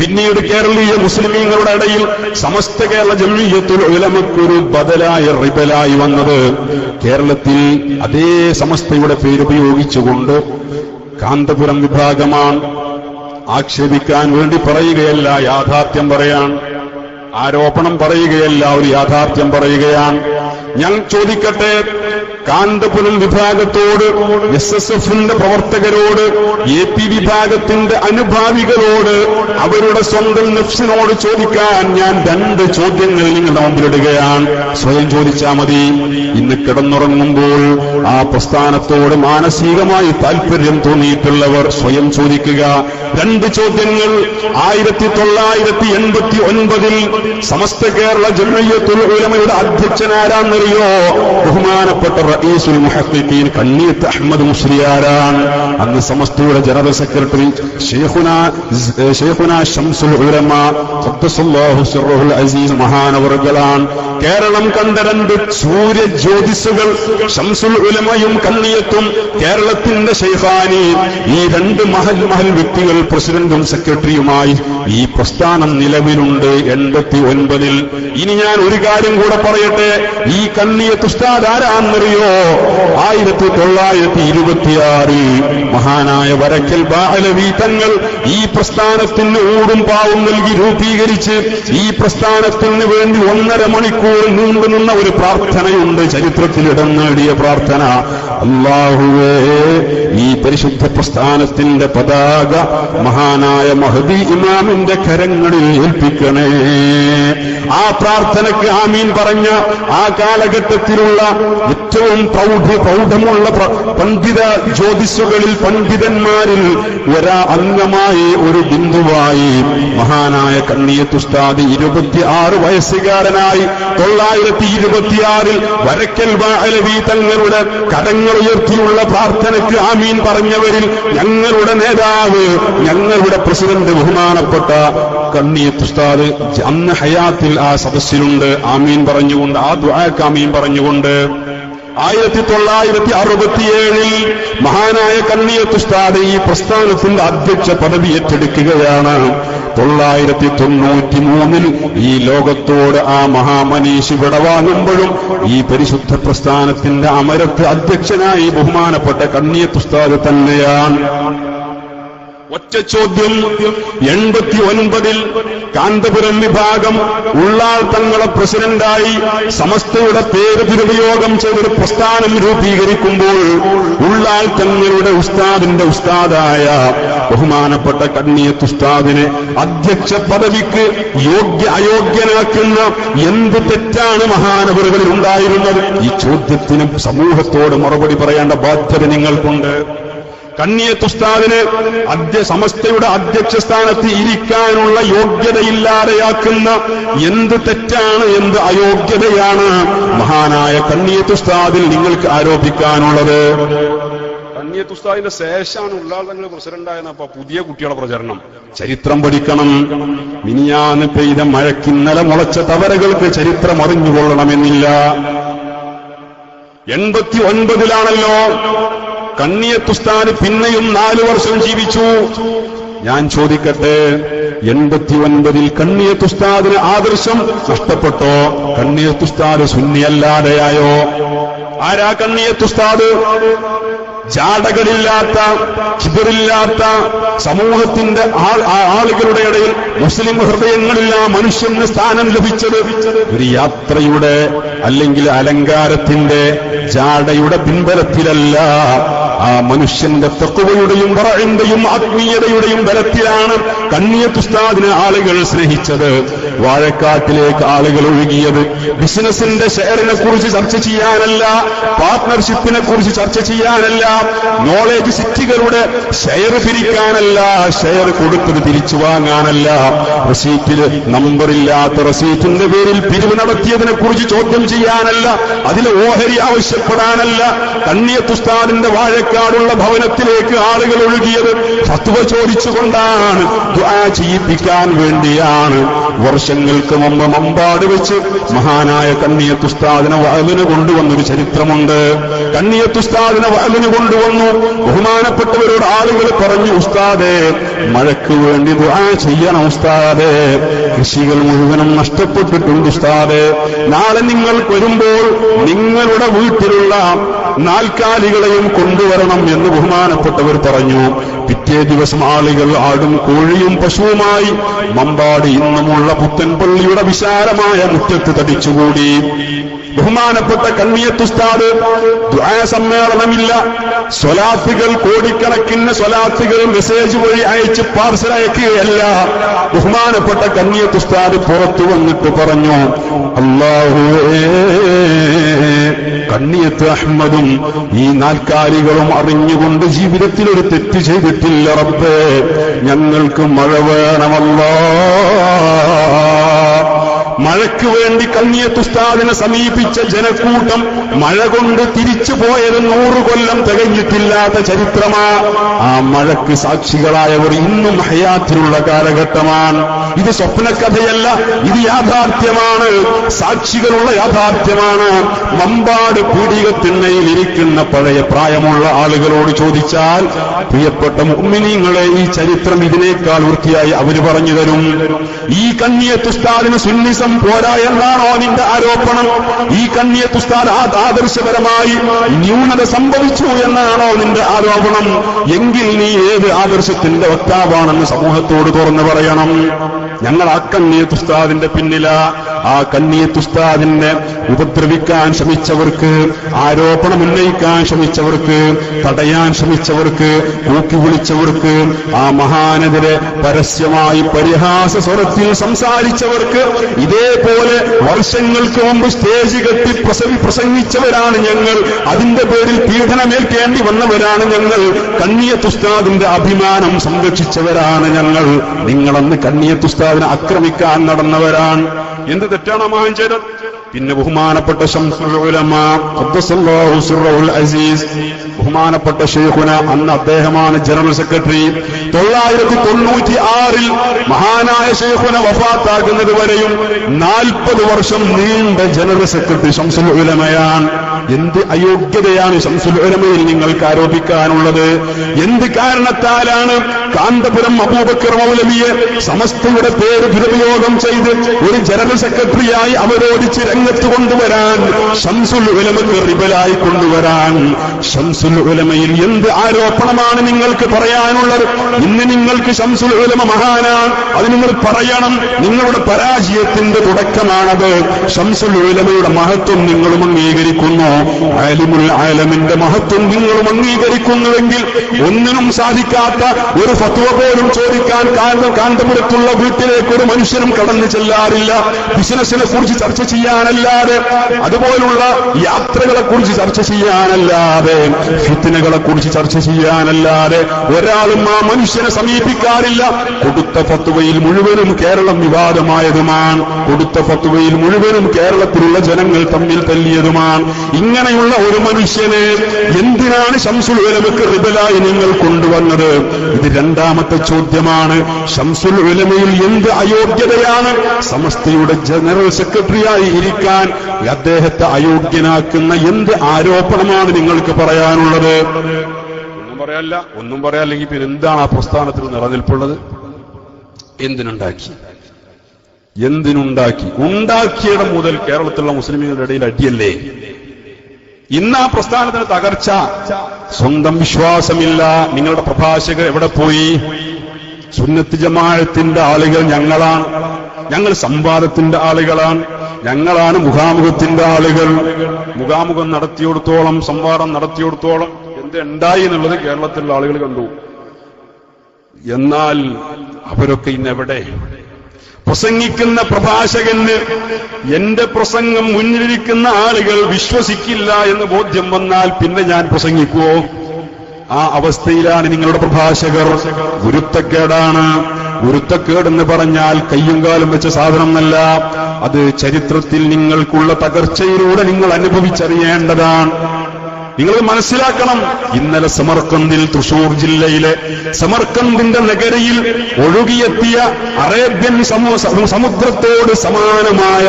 പിന്നീട് കേരളീയ മുസ്ലിമീങ്ങളുടെ ഇടയിൽ സമസ്ത കേരള ജംഇയ്യത്തുൽ ഉലമക്കൊരു ബദലായ റിബലായി വന്നത് കേരളത്തിൽ അതേ സമസ്തയുടെ പേരുപയോഗിച്ചുകൊണ്ട് കാന്തപുരം വിഭാഗമാണ്. ആക്ഷേപിക്കാൻ വേണ്ടി പറയുകയല്ല, യാഥാർത്ഥ്യം പറയാൻ. ആരോപണം പറയുകയല്ല, ഒരു യാഥാർത്ഥ്യം പറയുകയാണ്. ഞാൻ ചോദിക്കട്ടെ, കാന്തപുരം വിഭാഗത്തോട്, SSFന്റെ പ്രവർത്തകരോട്, AP വിഭാഗത്തിന്റെ അനുഭാവികളോട്, അവരുടെ സ്വന്തം നഫ്സിനോട് ചോദിക്കാൻ ഞാൻ 2 ചോദ്യങ്ങൾ നിങ്ങളുടെ മുമ്പിലിടുകയാണ്. സ്വയം ചോദിച്ചാൽ മതി. ഇന്ന് കിടന്നുറങ്ങുമ്പോൾ ആ പ്രസ്ഥാനത്തോട് മാനസികമായി താല്പര്യം തോന്നിയിട്ടുള്ളവർ സ്വയം ചോദിക്കുക. 2 ചോദ്യങ്ങൾ. 1989 സമസ്ത കേരള ജംഇയ്യത്തുൽ ഉലമയുടെ അധ്യക്ഷനാരാന്നറിയോ? ബഹുമാനപ്പെട്ട റഈസുൽ മുഹഖ്ഖീഖീൻ കണ്ണിയത്ത് അഹ്മദ് മുസ്ലിയാരാണ്. അന്ന് സമസ്തയുടെ ജനറൽ സെക്രട്ടറി ശൈഖുനാ ശംസുൽ ഉലമ ഖദ്ദസല്ലാഹു സിർറുൽ അസീസ് മഹാനവർകളാണ്. കേരളം കണ്ട 2 സൂര്യ ജ്യോതിസുകൾ, ശംസുൽ ഉലമയും കണ്ണിയത്തും, കേരളത്തിന്റെ ശൈഖാനി. ഈ 2 മഹൽ വ്യക്തികൾ പ്രസിഡന്റും സെക്രട്ടറിയുമായി ഈ പ്രസ്ഥാനം നിലവിലുണ്ട് 89. ഇനി ഞാൻ ഒരു കാര്യം കൂടെ പറയട്ടെ. ഈ കണ്ണിയത്ത് ഉസ്താദ് ആരാന്നറിയോ? 1926 മഹാനായ വരക്കൽ ബാഅലവി തങ്ങൾ ഈ പ്രസ്ഥാനത്തിന് ഊടും പാവും നൽകി രൂപീകരിച്ച് ഈ പ്രസ്ഥാനത്തിന് വേണ്ടി 1.5 മണിക്കൂർ നീണ്ടുനിന്ന ഒരു പ്രാർത്ഥനയുണ്ട്, ചരിത്രത്തിൽ ഇടം നേടിയ പ്രാർത്ഥന. അല്ലാഹുവേ, ഈ പരിശുദ്ധ പ്രസ്ഥാനത്തിന്റെ പതാക മഹാനായ മഹ്ദി ഇമാമിന്റെ കരങ്ങളിൽ ഏൽപ്പിക്കണേ. ആ പ്രാർത്ഥനയ്ക്ക് ആമീൻ പറഞ്ഞ ആ കാലഘട്ടത്തിലുള്ള ഏറ്റവും പ്രൗഢമുള്ള പണ്ഡിത ജ്യോതിസുകളിൽ, പണ്ഡിതന്മാരിൽ അംഗമായി, ഒരു ബിന്ദുവായി മഹാനായ കണ്ണിയത്ത് ഉസ്താദ് 26 വയസ്സുകാരനായി 926 വരക്കൽ ബാഅലവി തങ്ങളുടെ കരങ്ങൾ ഉയർത്തിയുള്ള പ്രാർത്ഥനയ്ക്ക് ആമീൻ പറഞ്ഞവരിൽ ഞങ്ങളുടെ നേതാവ്, ഞങ്ങളുടെ പ്രസിഡന്റ് ബഹുമാനപ്പെട്ട കണ്ണിയത്ത് ഉസ്താദ് അന്ന് ഹയാത്തിൽ ആ സദസ്സിലുണ്ട്. ആമീൻ പറഞ്ഞുകൊണ്ട്, ആ ദുആക്ക് ആമീൻ പറഞ്ഞുകൊണ്ട് 1967 മഹാനായ കണ്ണിയത്ത് ഉസ്താദ് ഈ പ്രസ്ഥാനത്തിന്റെ അധ്യക്ഷ പദവി ഏറ്റെടുക്കുകയാണ്. 993 ഈ ലോകത്തോട് ആ മഹാമനീഷ് വിടവാങ്ങുമ്പോഴും ഈ പരിശുദ്ധ പ്രസ്ഥാനത്തിന്റെ അമരത്ത് അധ്യക്ഷനായി ബഹുമാനപ്പെട്ട കണ്ണിയത്ത് ഉസ്താദ് തന്നെയാണ്. ഒറ്റ ചോദ്യം. 89 കാന്തപുരം വിഭാഗം ഉള്ളാൾ തങ്ങളെ പ്രസിഡന്റായി സമസ്തയുടെ പേര് ദുരുപയോഗം ചെയ്തൊരു പ്രസ്ഥാനം രൂപീകരിക്കുമ്പോൾ ഉള്ളാൾ തങ്ങളുടെ ഉസ്താദിന്റെ ഉസ്താദായ ബഹുമാനപ്പെട്ട കണ്ണിയത്ത് ഉസ്താദിനെ അധ്യക്ഷ പദവിക്ക് അയോഗ്യനാക്കുന്ന എന്ത് തെറ്റാണ് മഹാനവറുകളിൽ ഉണ്ടായിരുന്നത്? ഈ ചോദ്യത്തിന് സമൂഹത്തോട് മറുപടി പറയേണ്ട ബാധ്യത നിങ്ങൾക്കുണ്ട്. കണ്ണിയത്ത് ഉസ്താദിന് സമസ്തയുടെ അധ്യക്ഷ സ്ഥാനത്ത് ഇരിക്കാനുള്ള യോഗ്യതയില്ലാതെയാക്കുന്ന എന്ത് തെറ്റാണ്, എന്ത് അയോഗ്യതയാണ് മഹാനായ കണ്ണിയത്ത് ഉസ്താദിൽ നിങ്ങൾക്ക് ആരോപിക്കാനുള്ളത്? കണ്ണിയത്ത് ഉസ്താദിന്റെ ശേഷമാണ് ഉള്ളാൾ തങ്ങൾ പ്രസിഡന്റായെന്നപ്പോ പുതിയ കുട്ടികളുടെ പ്രചരണം. ചരിത്രം പഠിക്കണം. മിനിയാന്ന് പെയ്ത മഴക്കിന്നലെ മുളച്ച തവരകൾക്ക് ചരിത്രം അറിഞ്ഞുകൊള്ളണമെന്നില്ല. 89 കണ്ണിയത്ത് ഉസ്താദ് പിന്നെയും 4 വർഷം ജീവിച്ചു. ഞാൻ ചോദിക്കട്ടെ, 89 കണ്ണിയത്ത് ഉസ്താദിന് ആദർശം നഷ്ടപ്പെട്ടോ? കണ്ണിയത്ത് ഉസ്താദ് സുന്നിയല്ലാതെയായോ? ആരാ കണ്ണിയത്ത് ഉസ്താദ്? ജാടകളില്ലാത്ത, കിബറില്ലാത്ത സമൂഹത്തിന്റെ ആളുകളുടെ ഇടയിൽ മുസ്ലിം ഹൃദയങ്ങളിൽ ആ മനുഷ്യന് സ്ഥാനം ലഭിച്ചത് ഒരു യാത്രയുടെ അല്ലെങ്കിൽ അലങ്കാരത്തിന്റെ ജാടയുടെ പിൻബലത്തിലല്ല, ആ മനുഷ്യന്റെ തഖ്വയുടെയും വറഇന്റെയും ആത്മീയതയുടെയും ബലത്തിലാണ് കണ്ണിയത്ത് ഉസ്താദിനെ ആളുകൾ സ്നേഹിച്ചത്. വാഴക്കാട്ടിലേക്ക് ആളുകൾ ഒഴുകിയത് ബിസിനസിന്റെ ഷെയറിനെ കുറിച്ച് ചർച്ച ചെയ്യാനല്ല, പാർട്ട്ണർഷിപ്പിനെ കുറിച്ച് ചർച്ച ചെയ്യാനല്ല, നോളേജ് സിറ്റികളുടെ ഷെയർ പിരിക്കാനല്ല, ഷെയർ കൊടുത്തത് തിരിച്ചു വാങ്ങാനല്ല, റസീറ്റില് നമ്പറില്ലാത്ത റസീറ്റിന്റെ പേരിൽ പിരിവ് നടത്തിയതിനെ കുറിച്ച് ചോദ്യം ചെയ്യാനല്ല, അതിലെ ഓഹരി ആവശ്യപ്പെടാനല്ല. കണ്ണിയത്ത് ഉസ്താദിന്റെ വാഴ പാലക്കാടുള്ള ഭവനത്തിലേക്ക് ആളുകൾ ഒഴുകിയത് ഫത്വ ചോദിച്ചുകൊണ്ടാണ്, ദുആ ചെയ്യിപ്പിക്കാൻ വേണ്ടിയാണ്. വർഷങ്ങൾക്ക് മുമ്പ് മമ്പാട് വെച്ച് മഹാനായ കണ്ണിയത്ത് ഉസ്താദിനെ വഅലിന് കൊണ്ടുവന്നൊരു ചരിത്രമുണ്ട്. കണ്ണിയത്ത് ഉസ്താദിനെ വഅലിന് കൊണ്ടുവന്നു. ബഹുമാനപ്പെട്ടവരോട് ആളുകൾ പറഞ്ഞു, ഉസ്താദേ മഴയ്ക്ക് വേണ്ടി ദുആ ചെയ്യണം ഉസ്താദേ, കൃഷികൾ മുഴുവനും നഷ്ടപ്പെട്ടിട്ടുണ്ട് ഉസ്താദേ, നാളെ നിങ്ങൾ വരുമ്പോൾ നിങ്ങളുടെ വീട്ടിലുള്ള നാൽക്കാലികളെയും കൊണ്ടുവരണം എന്ന് ബഹുമാനപ്പെട്ടവർ പറഞ്ഞു. പിറ്റേ ദിവസം ആളുകൾ ആടും കോഴിയും പശുവുമായി മമ്പാട് ഇന്നുമുള്ള പുത്തൻപള്ളിയുടെ വിശാലമായ മുറ്റത്ത് തടിച്ചുകൂടി. ബഹുമാനപ്പെട്ട കണ്ണിയത്ത് ഉസ്താദ് ദുആ സമ്മേളനമില്ല, സ്വലാത്തുകൾ കോടിക്കണക്കിന് സ്വലാത്തുകൾ മെസ്സേജ് വഴി അയച്ച് പാർസൽ അയക്കുകയല്ല. ബഹുമാനപ്പെട്ട കണ്ണിയത്ത് ഉസ്താദ് പുറത്തു വന്നിട്ട് പറഞ്ഞു, അല്ലാഹുവേ, കണ്ണിയത്ത് അഹ്മദും ഈ നാൽക്കാലികളും അറിഞ്ഞുകൊണ്ട് ജീവിതത്തിൽ ഒരു തെറ്റ് ചെയ്തിട്ടില്ല റബ്ബേ, ഞങ്ങൾക്ക് മഴ വേണമല്ലാ. മഴയ്ക്ക് വേണ്ടി കണ്ണിയത്ത് ഉസ്താദിനെ സമീപിച്ച ജനക്കൂട്ടം മഴ കൊണ്ട് തിരിച്ചു പോയത് 100 കൊല്ലം തികഞ്ഞിട്ടില്ലാത്ത ചരിത്രമാ. ആ മഴയ്ക്ക് സാക്ഷികളായവർ ഇന്നും ഹയാത്തിലുള്ള കാലഘട്ടമാണ്. ഇത് സ്വപ്നകഥയല്ല, ഇത് യാഥാർത്ഥ്യമാണ്, സാക്ഷികളുള്ള യാഥാർത്ഥ്യമാണ്. മമ്പാട് പീഡികത്തിണ്ണയിൽ ഇരിക്കുന്ന പഴയ പ്രായമുള്ള ആളുകളോട് ചോദിച്ചാൽ, പ്രിയപ്പെട്ട മുഅ്മിനീങ്ങളെ, ഈ ചരിത്രം ഇതിനേക്കാൾ വൃത്തിയായി അവര് പറഞ്ഞു തരും. ഈ കണ്ണിയത്ത് ഉസ്താദിന് സുന്നിസം പോരാ എന്നാണോ നിന്റെ ആരോപണം? ഈ കണ്ണിയത്ത് ഉസ്താദ് ആദർശപരമായി ന്യൂനത സംഭവിച്ചു എന്നാണോ നിന്റെ ആരോപണം? എങ്കിൽ നീ ഏത് ആദർശത്തിന്റെ വക്താവാണെന്ന് സമൂഹത്തോട് തുറന്നു പറയണം. ഞങ്ങൾ ആ കണ്ണിയത്ത് ഉസ്താദിന്റെ പിന്നിലാ. ആ കണ്ണിയത്ത് ഉസ്താദിനെ ഉപദ്രവിക്കാൻ ശ്രമിച്ചവർക്ക്, ആരോപണം ഉന്നയിക്കാൻ ശ്രമിച്ചവർക്ക്, തടയാൻ ശ്രമിച്ചവർക്ക്, കൂക്കി വിളിച്ചവർക്ക്, ആ മഹാനെതിരെ പരസ്യമായി പരിഹാസ സ്വരത്തിൽ സംസാരിച്ചവർക്ക്, ഇതേപോലെ വർഷങ്ങൾക്ക് മുമ്പ് സ്റ്റേജ് കെട്ടി പ്രസംഗിച്ചവരാണ് ഞങ്ങൾ. അതിന്റെ പേരിൽ പീഡനമേൽക്കേണ്ടി വന്നവരാണ് ഞങ്ങൾ. കണ്ണിയത്ത് ഉസ്താദിന്റെ അഭിമാനം സംരക്ഷിച്ചവരാണ് ഞങ്ങൾ. നിങ്ങളന്ന് കണ്ണിയത്ത് ഉസ്താദിനെ ആക്രമിക്കാൻ നടന്നവരാണ്. എന്ത് തെറ്റാണ് മഹാൻ ചെയ്തത്? പിന്നെ ബഹുമാനപ്പെട്ട ശംസുൽ ഉലമ ഖദ്ദസല്ലാഹു സിർറഹുൽ അസീസ്, ബഹുമാനപ്പെട്ട ശൈഖുന, അന്ന് അദ്ദേഹമാണ് ജനറൽ സെക്രട്ടറി. 996 മഹാനായ ശൈഖുന വഫാത്താകുന്നത് വരെയും 40 വർഷം നീണ്ട ജനറൽ സെക്രട്ടറി ശംസുൽ ഉലമയാണ്. എന്ത് അയോഗ്യതയാണ് ശംസുൽ ഉലമയിൽ നിങ്ങൾക്ക് ആരോപിക്കാനുള്ളത്? എന്ത് കാരണത്താലാണ് കാന്തപുരം അബൂബക്കർ മൗലവിയെ സമസ്തയുടെ പേര് ദുരുപയോഗം ചെയ്ത് ഒരു ജനറൽ സെക്രട്ടറിയായി അവരോധിച്ച് രംഗത്ത് കൊണ്ടുവരാൻ, ശംസുൽ ഉലമക്ക് റിബലായി കൊണ്ടുവരാൻ? ശംസുൽ ഉലമയിൽ എന്ത് ആരോപണമാണ് നിങ്ങൾക്ക് പറയാനുള്ളത്? ഇന്ന് നിങ്ങൾക്ക് ശംസുൽ ഉലമ മഹാനാണ്, അത് നിങ്ങൾ പറയണം. നിങ്ങളുടെ പരാജയത്തിന്റെ തുടക്കമാണത്. ശംസുൽ ഉലമയുടെ മഹത്വം നിങ്ങളും അംഗീകരിക്കുന്നു, ആലിമുൽ ആലമിന്റെ മഹത്വം നിങ്ങളും അംഗീകരിക്കുന്നുവെങ്കിൽ ഒന്നിനും സാധിക്കാത്ത ഒരു ഫത്വ പോലും ചോദിക്കാൻ കാന്തപുരത്തുള്ള വീട്ടിലേക്ക് ഒരു മനുഷ്യനും കടന്നു ചെല്ലാറില്ല. ബിസിനസിനെ കുറിച്ച് ചർച്ച ചെയ്യാനല്ലാതെ, അതുപോലുള്ള യാത്രകളെ കുറിച്ച് ചർച്ച ചെയ്യാനല്ലാതെ, ഫിത്നകളെ കുറിച്ച് ചർച്ച ചെയ്യാനല്ലാതെ ഒരാളും ആ മനുഷ്യനെ സമീപിക്കാറില്ല. കൊടുത്ത ഫത്വയിൽ മുഴുവനും കേരളം വിവാദമായതുമാണ്. കൊടുത്ത ഫത്വയിൽ മുഴുവനും കേരളത്തിലുള്ള ജനങ്ങൾ തമ്മിൽ തല്ലിയതുമാണ്. ഇങ്ങനെയുള്ള ഒരു മനുഷ്യനെ എന്തിനാണ് ശംസുൽ ഉലമക്ക് റിബലായി നിങ്ങൾ കൊണ്ടുവന്നത്? ഇത് രണ്ടാമത്തെ ചോദ്യമാണ്. ശംസുൽ ഉലമയിൽ എന്ത് അയോഗ്യതയാണ്? സമസ്തയുടെ ജനറൽ സെക്രട്ടറിയായി ഇരിക്കാൻ അദ്ദേഹത്തെ അയോഗ്യനാക്കുന്ന എന്ത് ആരോപണമാണ് നിങ്ങൾക്ക് പറയാനുള്ളത്? ഒന്നും പറയാല്ലെങ്കിൽ പിന്നെ എന്താണ് ആ പ്രസ്ഥാനത്തിൽ നിലനിൽപ്പുള്ളത്? എന്തിനുണ്ടാക്കി? ഉണ്ടാക്കിയിടം മുതൽ കേരളത്തിലുള്ള മുസ്ലിമുകളുടെ ഇടയിൽ അടിയല്ലേ? ഇന്ന് ആ പ്രസ്ഥാനത്തിന് തകർച്ച. സ്വന്തം വിശ്വാസമില്ല. നിങ്ങളുടെ പ്രഭാഷകർ എവിടെ പോയി? സുന്നത്ത് ജമാഅത്തിന്റെ ആളുകൾ ഞങ്ങളാണ്. ഞങ്ങൾ സംവാദത്തിന്റെ ആളുകളാണ്. ഞങ്ങളാണ് മുഖാമുഖത്തിന്റെ ആളുകൾ. മുഖാമുഖം നടത്തിയെടുത്തോളം, സംവാദം നടത്തിയെടുത്തോളം എന്തുണ്ടായി എന്നുള്ളത് കേരളത്തിലുള്ള ആളുകൾ കണ്ടു. എന്നാൽ അവരൊക്കെ ഇന്നെവിടെ? പ്രസംഗിക്കുന്ന പ്രഭാഷകന് എന്റെ പ്രസംഗം മുന്നിലിരിക്കുന്ന ആളുകൾ വിശ്വസിക്കില്ല എന്ന് ബോധ്യം വന്നാൽ പിന്നെ ഞാൻ പ്രസംഗിക്കുവോ? ആ അവസ്ഥയിലാണ് നിങ്ങളുടെ പ്രഭാഷകർ. ഗുരുത്തക്കേടാണ്. ഗുരുത്തക്കേടെന്ന് പറഞ്ഞാൽ കയ്യും കാലും വെച്ച സാധനമല്ല. അത് ചരിത്രത്തിൽ നിങ്ങൾക്കുള്ള തകർച്ചയിലൂടെ നിങ്ങൾ അനുഭവിച്ചറിയേണ്ടതാണ്. നിങ്ങൾ മനസ്സിലാക്കണം. ഇന്നലെ സമർക്കന്ദിൽ, തൃശൂർ ജില്ലയിലെ സമർക്കന്ദിന്റെ നഗരിയിൽ ഒഴുകിയെത്തിയ അറേബ്യൻ സമുദ്രത്തോട് സമാനമായ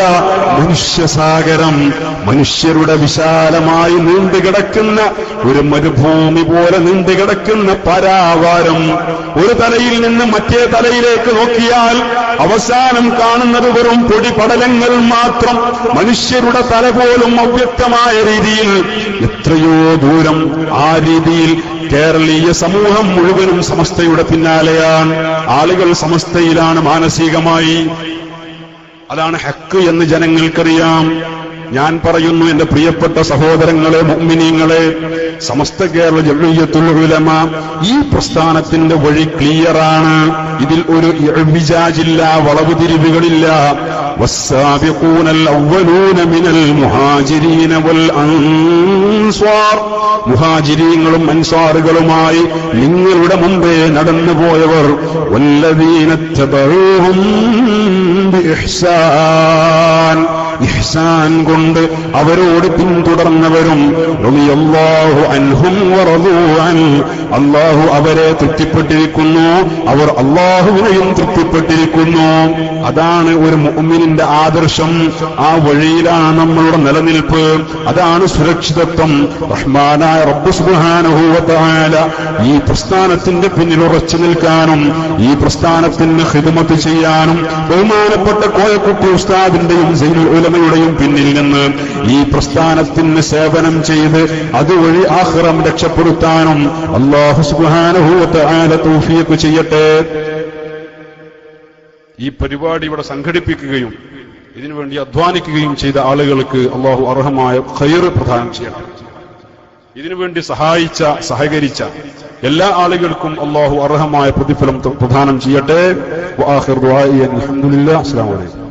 മനുഷ്യസാഗരം, മനുഷ്യരുടെ വിശാലമായി നീണ്ടുകിടക്കുന്ന ഒരു മരുഭൂമി പോലെ നീണ്ടുകിടക്കുന്ന പരാവാരം, ഒരു തലയിൽ നിന്ന് മറ്റേ തലയിലേക്ക് നോക്കിയാൽ അവസാനം കാണുന്നത് വെറും പൊടിപടലങ്ങൾ മാത്രം. മനുഷ്യരുടെ തല പോലും അവ്യക്തമായ രീതിയിൽ എത്രയോ ദൂരം. ആ രീതിയിൽ കേരളീയ സമൂഹം മുഴുവനും സമസ്തയുടെ പിന്നാലെയാണ്. ആളുകൾ സമസ്തയിലാണ് മാനസികമായി. അതാണ് ഹക്ക് എന്ന് ജനങ്ങൾക്കറിയാം. ഞാൻ പറയുന്നു, എന്റെ പ്രിയപ്പെട്ട സഹോദരങ്ങളെ, മുഅ്മിനീങ്ങളെ, സമസ്ത കേരള ജംഇയ്യത്തുൽ ഉലമ ഈ പ്രസ്ഥാനത്തിന്റെ വഴി ക്ലിയറാണ്. ഇതിൽ ഒരു ഇഅ്വിജാജില്ല, വളവ് തിരിവുകളില്ല. വസ്സാബിഖൂനൽ അവ്വലൂന മിനൽ മുഹാജിരീന വൽ അൻസ്വാർ, മുഹാജിരീങ്ങളും അൻസാറുകളുമായി നിങ്ങളുടെ മുമ്പേ നടന്നുപോയവർ, വല്ലദീന തബഊഹും ബിഇഹ്സാൻ, ഇഹ്സാൻ കൊണ്ട് അവരോട് പിന്തുടർന്നവരും, റളിയല്ലാഹു അൻഹും വറദൂ അൻ, അല്ലാഹു അവരെ തൃപ്തിപ്പെട്ടിരിക്കുന്നു, അവർ അല്ലാഹുവിനെയും തൃപ്തിപ്പെട്ടിരിക്കുന്നു. അതാണ് ഒരു മുഅ്മിനിന്റെ ആദർശം. ആ വഴിയിലാണ് നമ്മളുടെ നിലനിൽപ്പ്, അതാണ് സുരക്ഷിതത്വം. റഹ്മാനായ റബ്ബ് സുബ്ഹാനഹു വ തആല ഈ പ്രസ്ഥാനത്തിന്റെ പിന്നിൽ ഉറച്ചു നിൽക്കാനും ഈ പ്രസ്ഥാനത്തിന് ഖിദ്മത്ത് ചെയ്യാനും ബഹുമാനപ്പെട്ട കോയക്കുട്ടി ഉസ്താദിന്റെയും സൈനുൽ ഉലമയുടെയും പിന്നിൽ നിന്ന് ഈ പ്രസ്ഥാനത്തിന് സേവനം ചെയ്ത് അതുവഴി ആഖിറം രക്ഷപ്പെടുത്താനും അല്ലാഹു സുബ്ഹാനഹു വ തആല തൗഫീഖ് ചെയ്യട്ടെ. ഈ പരിപാടി ഇവിടെ സംഘടിപ്പിക്കുകയും ഇതിനുവേണ്ടി അധ്വാനിക്കുകയും ചെയ്ത ആളുകൾക്ക് അല്ലാഹു അർഹമായ ഖൈർ പ്രദാനം ചെയ്യട്ടെ. ഇതിനുവേണ്ടി സഹായിച്ച, സഹകരിച്ച എല്ലാ ആളുകൾക്കും അല്ലാഹു അർഹമായ പ്രതിഫലം പ്രദാനം ചെയ്യട്ടെ. വആഖിറു ദുആഇ അൽഹംദുലില്ലാഹി. അസ്സലാമു അലൈക്കും.